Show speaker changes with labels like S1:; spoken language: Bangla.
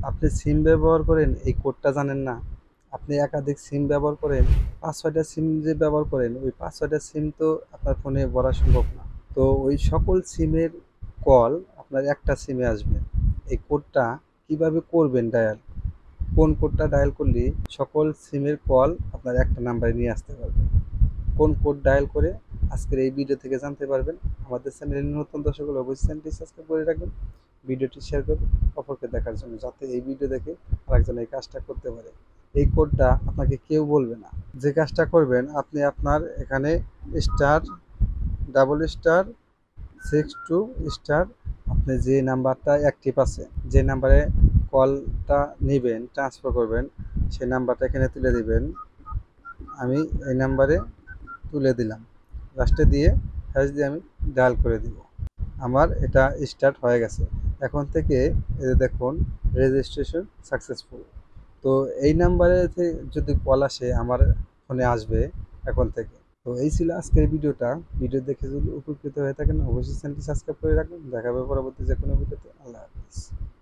S1: আপনি সিম ব্যবহার করেন, এই কোডটা জানেন না? আপনি একাধিক সিম ব্যবহার করেন, ৫-৬টা সিম যে ব্যবহার করেন, ওই ৫-৬টা সিম তো আপনার ফোনে ভরা সম্ভব না। তো ওই সকল সিমের কল আপনার একটা সিমে আসবে। এই কোডটা কিভাবে করবেন ডায়াল? কোন কোডটা ডায়াল করলে সকল সিমের কল আপনার একটা নাম্বারে নিয়ে আসতে পারবেন? কোন কোড ডায়াল করে আজকের এই ভিডিও থেকে জানতে পারবেন। আমাদের চ্যানেলের নতুন দর্শক হলে অবশ্যই চ্যানেলটি সাবস্ক্রাইব করে রাখবেন, ভিডিওটি শেয়ার করবেন অপরকে দেখার জন্য, যাতে এই ভিডিও দেখে আরেকজন এই কাজটা করতে পারে। এই কোডটা আপনাকে কেউ বলবে না। যে কাজটা করবেন, আপনি আপনার এখানে স্টার ডাবল স্টার 62 স্টার, আপনি যে নাম্বারটা অ্যাক্টিভ আছে, যে নাম্বারে কলটা নেবেন ট্রান্সফার করবেন, সেই নাম্বারটা এখানে তুলে দিবেন। আমি এই নাম্বারে তুলে দিলাম, লাস্টে দিয়ে হ্যাশ দিয়ে আমি ডায়াল করে দিব। আমার এটা স্টার্ট হয়ে গেছে। এখন থেকে এই যে দেখুন, রেজিস্ট্রেশন সাকসেসফুল। তো এই নাম্বারে যদি কল আসে আমার ফোনে আসবে এখন থেকে। তো এই ছিল আজকের ভিডিওটা। ভিডিও দেখে যদি উপকৃত হয়ে থাকেন অবশ্যই চ্যানেলটি সাবস্ক্রাইব করে রাখবেন। দেখা হবে পরবর্তী যে কোনো ভিডিওতে। আল্লাহ হাফিজ।